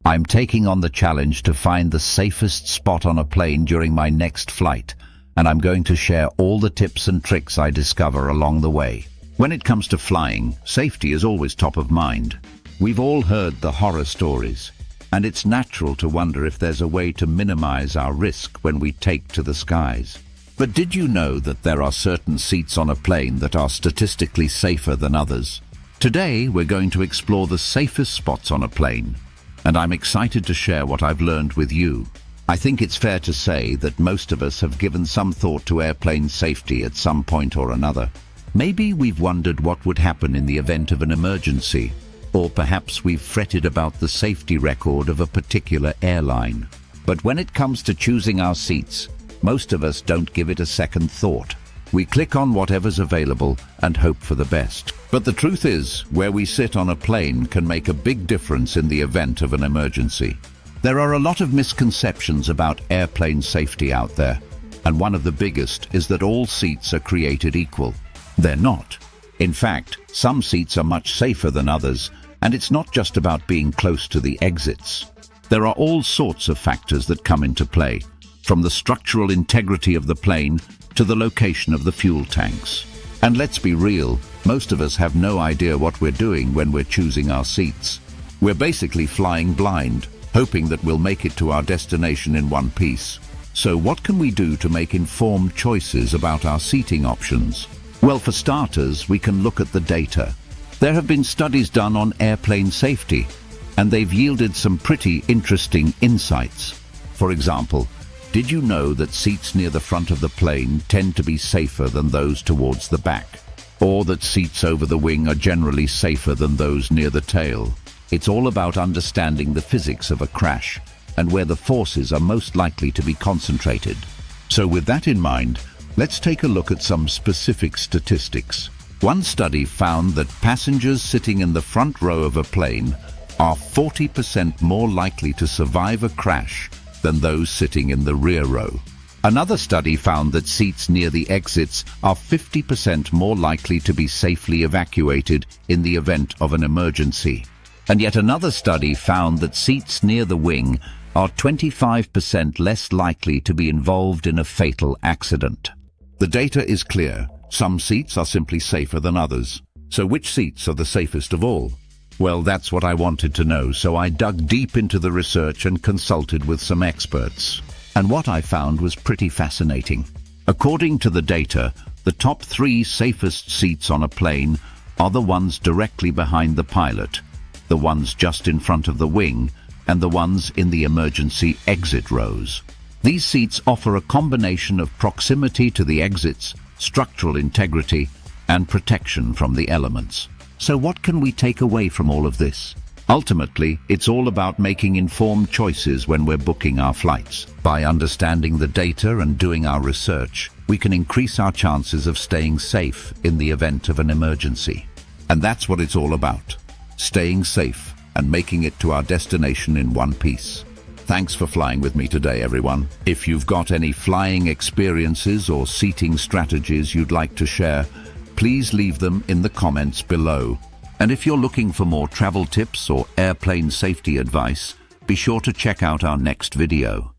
I'm taking on the challenge to find the safest spot on a plane during my next flight, and I'm going to share all the tips and tricks I discover along the way. When it comes to flying, safety is always top of mind. We've all heard the horror stories, and it's natural to wonder if there's a way to minimize our risk when we take to the skies. But did you know that there are certain seats on a plane that are statistically safer than others? Today, we're going to explore the safest spots on a plane, and I'm excited to share what I've learned with you. I think it's fair to say that most of us have given some thought to airplane safety at some point or another. Maybe we've wondered what would happen in the event of an emergency, or perhaps we've fretted about the safety record of a particular airline. But when it comes to choosing our seats, most of us don't give it a second thought. We click on whatever's available and hope for the best. But the truth is, where we sit on a plane can make a big difference in the event of an emergency. There are a lot of misconceptions about airplane safety out there, and one of the biggest is that all seats are created equal. They're not. In fact, some seats are much safer than others, and it's not just about being close to the exits. There are all sorts of factors that come into play, from the structural integrity of the plane to the location of the fuel tanks. And let's be real, most of us have no idea what we're doing when we're choosing our seats. We're basically flying blind, hoping that we'll make it to our destination in one piece. So what can we do to make informed choices about our seating options? Well, for starters, we can look at the data. There have been studies done on airplane safety, and they've yielded some pretty interesting insights. For example, did you know that seats near the front of the plane tend to be safer than those towards the back? Or that seats over the wing are generally safer than those near the tail? It's all about understanding the physics of a crash and where the forces are most likely to be concentrated. So with that in mind, let's take a look at some specific statistics. One study found that passengers sitting in the front row of a plane are 40% more likely to survive a crash than those sitting in the rear row. Another study found that seats near the exits are 50% more likely to be safely evacuated in the event of an emergency. And yet another study found that seats near the wing are 25% less likely to be involved in a fatal accident. The data is clear. Some seats are simply safer than others. So which seats are the safest of all? Well, that's what I wanted to know, so I dug deep into the research and consulted with some experts. And what I found was pretty fascinating. According to the data, the top 3 safest seats on a plane are the ones directly behind the pilot, the ones just in front of the wing, and the ones in the emergency exit rows. These seats offer a combination of proximity to the exits, structural integrity, and protection from the elements. So what can we take away from all of this? Ultimately, it's all about making informed choices when we're booking our flights. By understanding the data and doing our research, we can increase our chances of staying safe in the event of an emergency. And that's what it's all about. Staying safe and making it to our destination in one piece. Thanks for flying with me today, everyone. If you've got any flying experiences or seating strategies you'd like to share, please leave them in the comments below. And if you're looking for more travel tips or airplane safety advice, be sure to check out our next video.